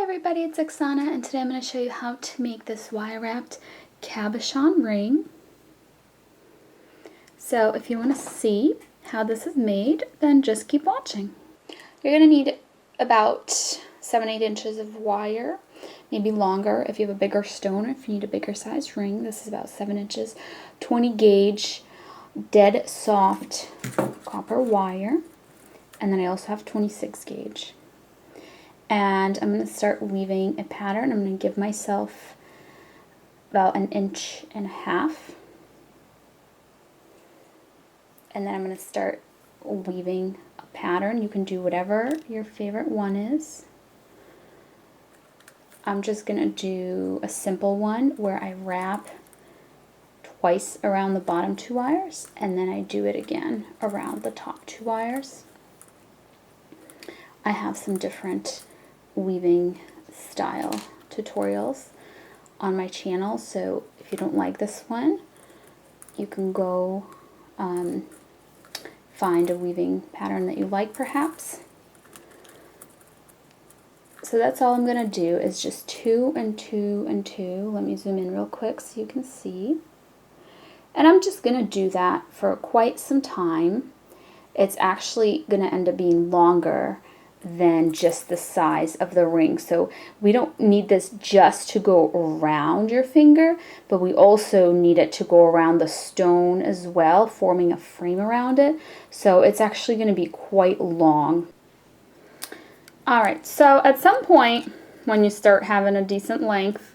everybody, it's Oksana, and today I'm going to show you how to make this wire-wrapped cabochon ring. So if you want to see how this is made, then just keep watching. You're going to need about 7-8 inches of wire, maybe longer if you have a bigger stone or if you need a bigger size ring. This is about 7 inches, 20 gauge, dead soft copper wire, and then I also have 26 gauge. And I'm going to start weaving a pattern. I'm going to give myself about 1.5 inches. And then I'm going to start weaving a pattern. You can do whatever your favorite one is. I'm just going to do a simple one where I wrap twice around the bottom 2 wires, and then I do it again around the top 2 wires. I have some different weaving style tutorials on my channel, so if you don't like this one, you can go find a weaving pattern that you like perhaps. So that's all I'm going to do is just 2 and 2 and 2. Let me zoom in real quick so you can see. And I'm just going to do that for quite some time. It's actually going to end up being longer than just the size of the ring. So we don't need this just to go around your finger, but we also need it to go around the stone as well, forming a frame around it. So it's actually going to be quite long. Alright, so at some point when you start having a decent length,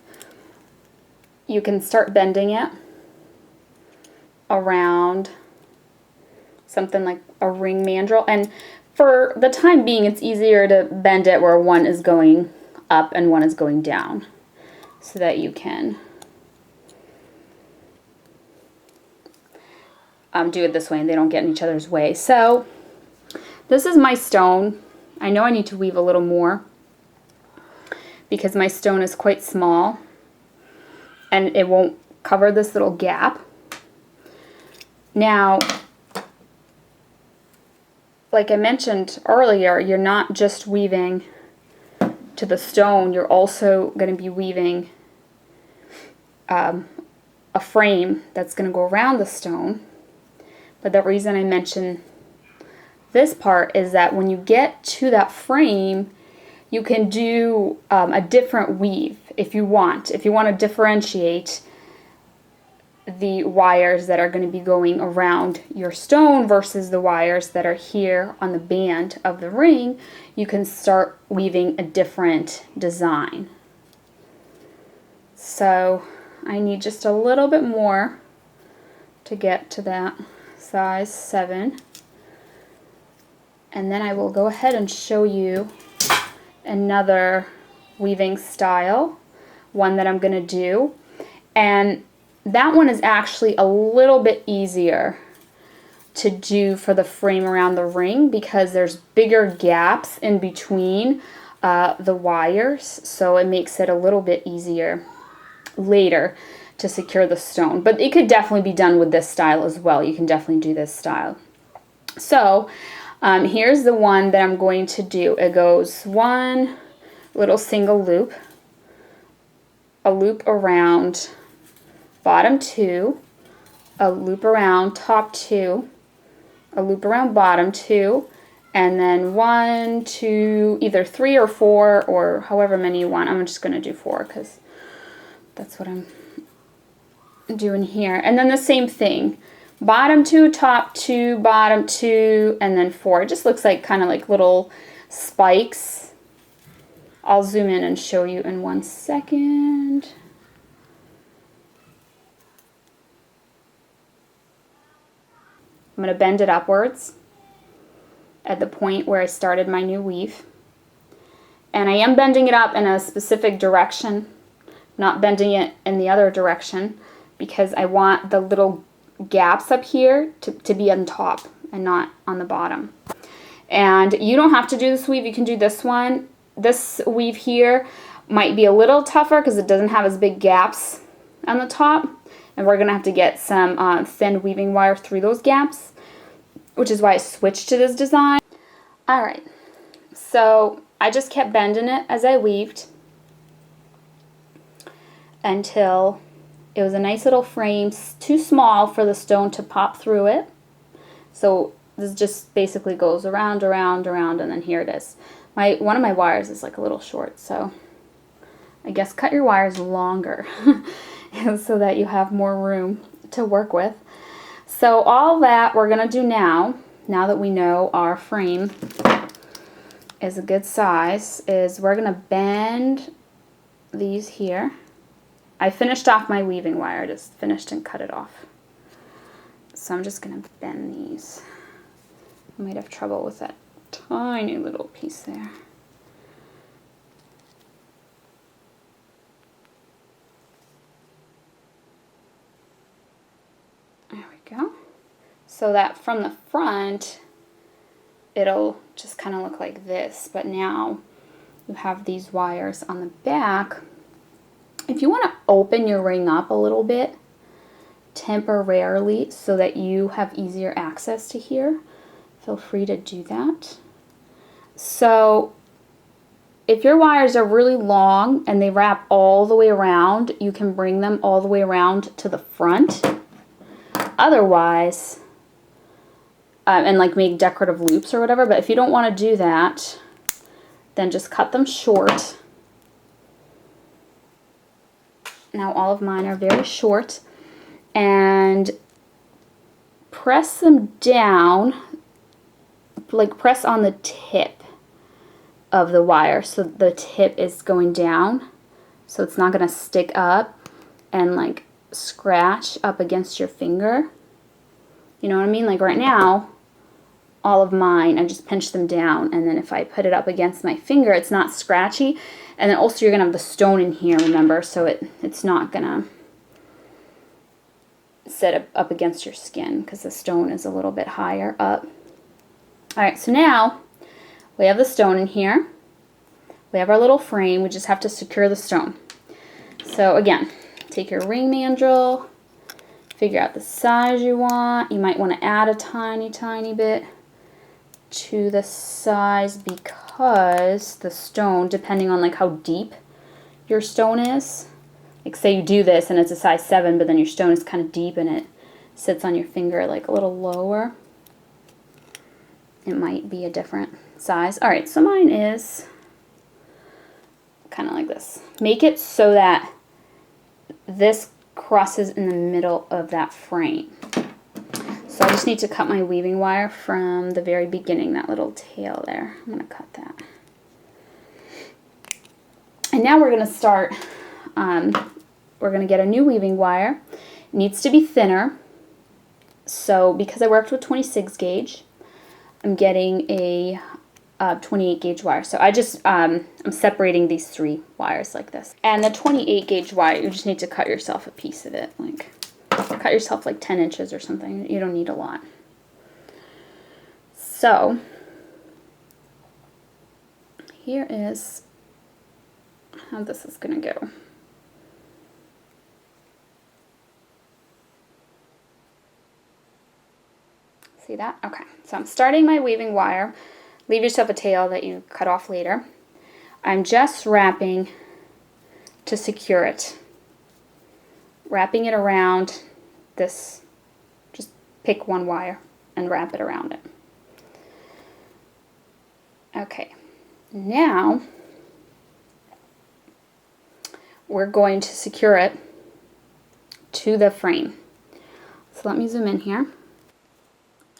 you can start bending it around something like a ring mandrel, and for the time being it's easier to bend it where one is going up and one is going down so that you can do it this way and they don't get in each other's way. So this is my stone. I know I need to weave a little more because my stone is quite small and it won't cover this little gap. Now, like I mentioned earlier, you're not just weaving to the stone, you're also going to be weaving a frame that's going to go around the stone. But the reason I mention this part is that when you get to that frame, you can do a different weave if you want. If you want to differentiate the wires that are going to be going around your stone versus the wires that are here on the band of the ring, you can start weaving a different design. So I need just a little bit more to get to that size 7. And then I will go ahead and show you another weaving style, one that I'm going to do. And that one is actually a little bit easier to do for the frame around the ring because there's bigger gaps in between the wires, so it makes it a little bit easier later to secure the stone. But it could definitely be done with this style as well. You can definitely do this style. So here's the one that I'm going to do. It goes one little single loop, a loop around bottom 2, a loop around top 2, a loop around bottom 2, and then 1, 2, either 3 or 4, or however many you want. I'm just going to do 4 because that's what I'm doing here. And then the same thing, bottom 2, top 2, bottom 2, and then 4. It just looks like kind of like little spikes. I'll zoom in and show you in 1 second. I'm going to bend it upwards at the point where I started my new weave. And I am bending it up in a specific direction, not bending it in the other direction, because I want the little gaps up here to be on top and not on the bottom. And you don't have to do this weave, you can do this one. This weave here might be a little tougher because it doesn't have as big gaps on the top. And we're going to have to get some thin weaving wire through those gaps, which is why I switched to this design. Alright, so I just kept bending it as I weaved. until it was a nice little frame, too small for the stone to pop through it. So this just basically goes around, around, around, and then here it is. One of my wires is like a little short, so I guess cut your wires longer so that you have more room to work with. So all that we're going to do now that we know our frame is a good size, is we're going to bend these here. I finished off my weaving wire, just finished and cut it off. So I'm just going to bend these. I might have trouble with that tiny little piece there. There we go. So that from the front, it'll just kind of look like this, but now you have these wires on the back. If you want to open your ring up a little bit temporarily so that you have easier access to here, feel free to do that. So if your wires are really long and they wrap all the way around, you can bring them all the way around to the front. Otherwise, and like make decorative loops or whatever, but if you don't want to do that, then just cut them short. Now all of mine are very short, and press them down, like press on the tip of the wire so the tip is going down, so it's not going to stick up and like scratch up against your finger. You know what I mean? Like right now, all of mine, I just pinch them down, and then if I put it up against my finger, it's not scratchy. And then also you're going to have the stone in here, remember, so it's not going to sit up against your skin because the stone is a little bit higher up. Alright, so now we have the stone in here. We have our little frame. We just have to secure the stone. So again, take your ring mandrel, figure out the size you want. You might want to add a tiny, tiny bit to the size because the stone, depending on like how deep your stone is, like say you do this and it's a size 7, but then your stone is kind of deep and it sits on your finger like a little lower, it might be a different size. Alright, so mine is kind of like this. Make it so that this crosses in the middle of that frame. So I just need to cut my weaving wire from the very beginning, that little tail there. I'm going to cut that. And now we're going to start, we're going to get a new weaving wire. It needs to be thinner. So because I worked with 26 gauge, I'm getting a 28 gauge wire. So I just, I'm separating these 3 wires like this. And the 28 gauge wire, you just need to cut yourself a piece of it, like cut yourself like 10 inches or something. You don't need a lot. So here is how this is going to go. See that? Okay, so I'm starting my weaving wire. Leave yourself a tail that you cut off later. I'm just wrapping to secure it. Wrapping it around this, just pick one wire and wrap it around it. Okay, now we're going to secure it to the frame. So let me zoom in here.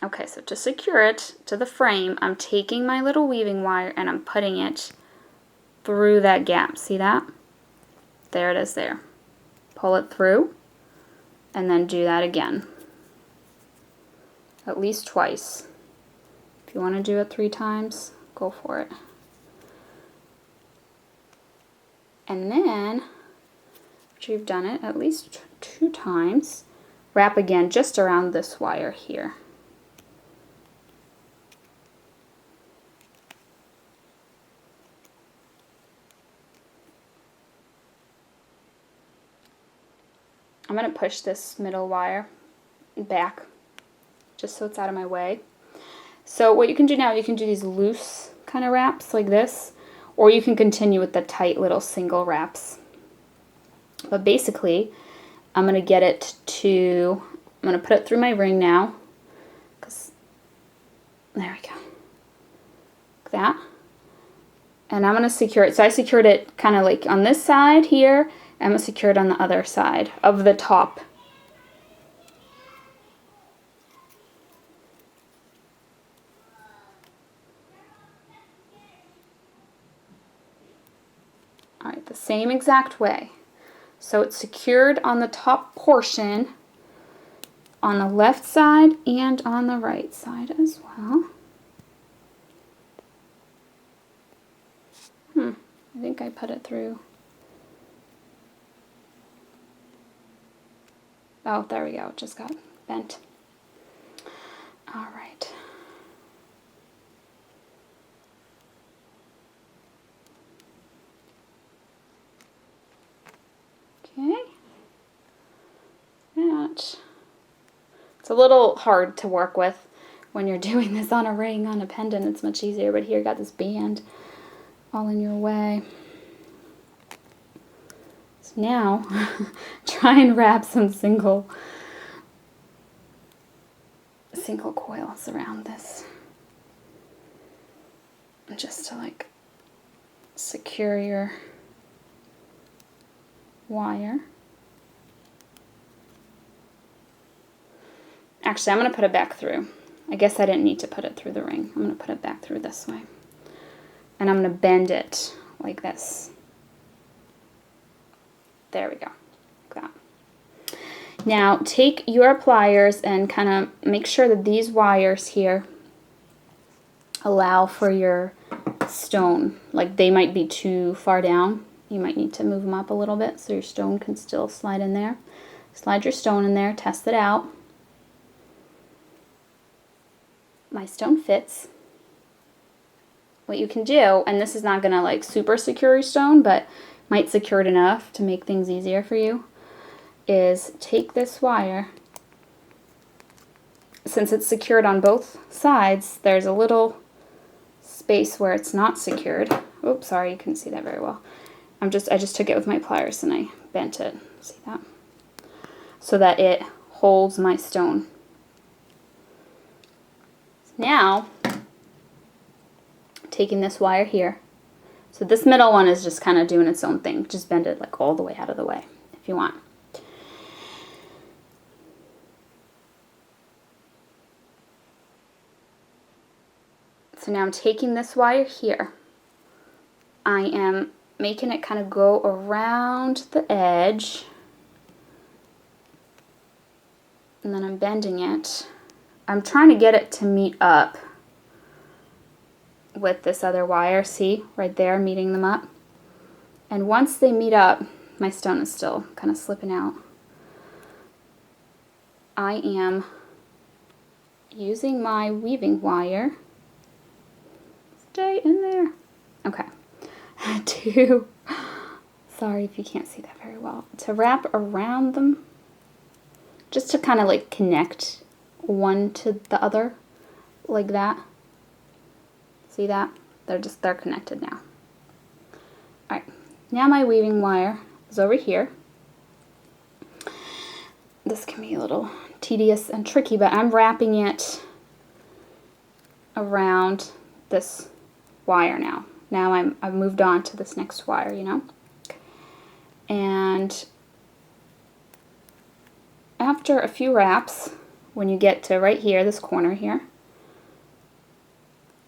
Okay, so to secure it to the frame, I'm taking my little weaving wire and I'm putting it through that gap. See that? There it is there. Pull it through and then do that again. At least twice. If you want to do it 3 times, go for it. And then, after you've done it at least 2 times, wrap again just around this wire here. I'm going to push this middle wire back just so it's out of my way. So what you can do now, you can do these loose kind of wraps like this, or you can continue with the tight little single wraps. But basically, I'm going to get it to, I'm going to put it through my ring now. There we go. Like that. And I'm going to secure it. So I secured it kind of like on this side here. I'm going to secure it on the other side of the top. All right, the same exact way. So it's secured on the top portion, on the left side and on the right side as well. I think I put it through. Oh, there we go. It just got bent. All right. Okay. That. It's a little hard to work with when you're doing this on a ring. On a pendant, it's much easier, but here you got this band all in your way. So now, try and wrap some single coils around this, just to like secure your wire. Actually, I'm going to put it back through. I guess I didn't need to put it through the ring. I'm going to put it back through this way. And I'm going to bend it like this. There we go. Like that. Now, take your pliers and kind of make sure that these wires here allow for your stone. Like they might be too far down. You might need to move them up a little bit so your stone can still slide in there. Slide your stone in there, test it out. My stone fits. What you can do, and this is not going to like super secure your stone, but might secure it enough to make things easier for you, is take this wire. Since it's secured on both sides, there's a little space where it's not secured. Oops, sorry, you couldn't see that very well. I just took it with my pliers and I bent it. See that? So that it holds my stone. Now, taking this wire here. So this middle one is just kind of doing its own thing. Just bend it like all the way out of the way if you want. So now I'm taking this wire here. I am making it kind of go around the edge. And then I'm bending it. I'm trying to get it to meet up with this other wire. See, right there, meeting them up. And once they meet up, my stone is still kind of slipping out. I am using my weaving wire. Stay in there. Okay. Sorry if you can't see that very well. To wrap around them, just to kind of like connect one to the other, like that. See that? They're connected now. Alright, now my weaving wire is over here. This can be a little tedious and tricky, but I'm wrapping it around this wire now. Now I've moved on to this next wire, you know? And after a few wraps, when you get to right here, this corner here,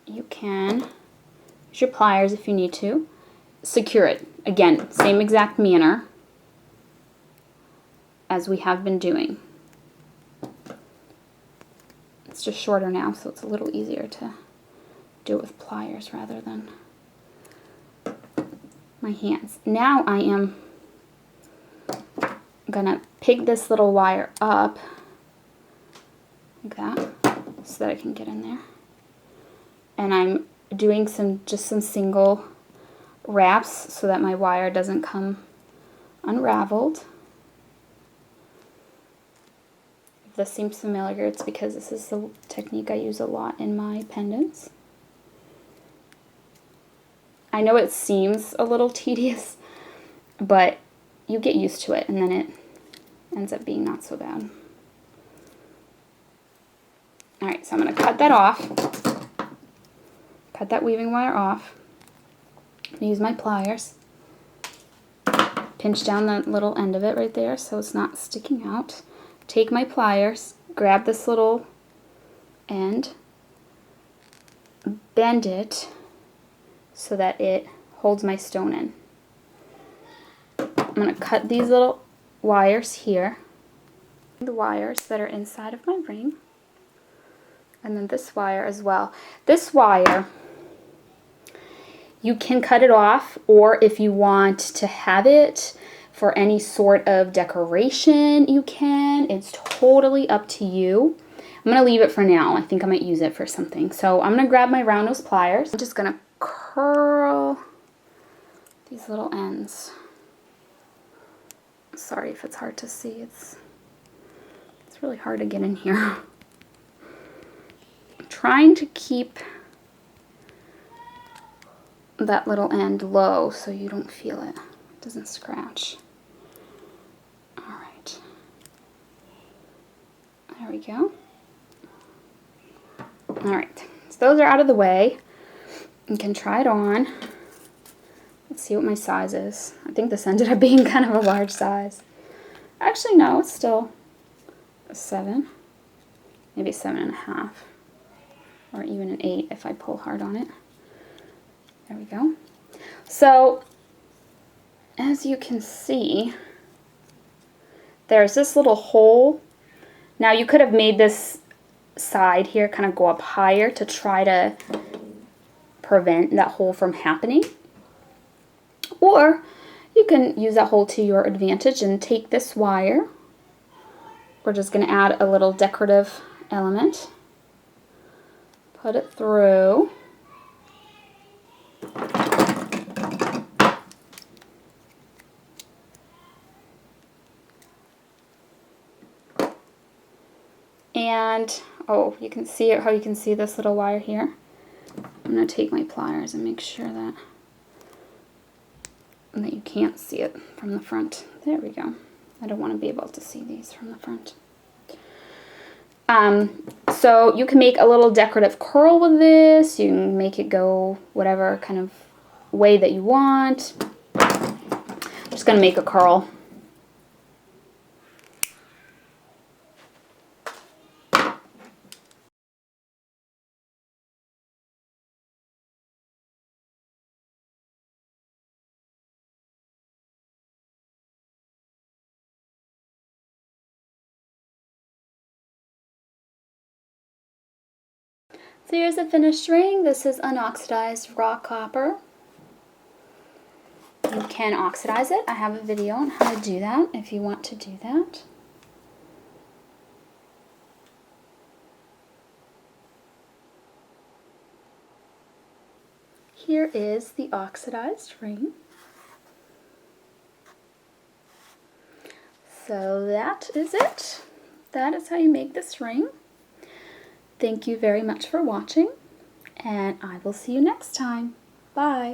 you can use your pliers if you need to. Secure it. Again, same exact manner as we have been doing. It's just shorter now, so it's a little easier to do it with pliers rather than my hands. Now I am gonna pick this little wire up like that so that I can get in there. And I'm doing just some single wraps so that my wire doesn't come unraveled. If this seems familiar, it's because this is the technique I use a lot in my pendants. I know it seems a little tedious, but you get used to it, and then it ends up being not so bad. All right, so I'm going to cut that off. Cut that weaving wire off. Use my pliers. Pinch down the little end of it right there so it's not sticking out. Take my pliers, grab this little end, bend it so that it holds my stone in. I'm going to cut these little wires here, the wires that are inside of my ring, and then this wire as well. This wire, you can cut it off, or if you want to have it for any sort of decoration, you can. It's totally up to you. I'm going to leave it for now. I think I might use it for something. So I'm going to grab my round nose pliers. I'm just going to curl these little ends. Sorry if it's hard to see. It's really hard to get in here. I'm trying to keep that little end low so you don't feel it. It doesn't scratch. Alright. There we go. Alright. So those are out of the way. You can try it on. Let's see what my size is. I think this ended up being kind of a large size. Actually, no, it's still a 7. Maybe 7.5. Or even an 8 if I pull hard on it. There we go. So, as you can see, there's this little hole. Now you could have made this side here kind of go up higher to try to prevent that hole from happening. Or you can use that hole to your advantage and take this wire. We're just going to add a little decorative element. Put it through. And, oh, you can see it, how you can see this little wire here. I'm going to take my pliers and make sure that you can't see it from the front. There we go. I don't want to be able to see these from the front. So you can make a little decorative curl with this. You can make it go whatever kind of way that you want. I'm just going to make a curl. So here's a finished ring. This is unoxidized raw copper. You can oxidize it. I have a video on how to do that if you want to do that. Here is the oxidized ring. So that is it. That is how you make this ring. Thank you very much for watching, and I will see you next time. Bye.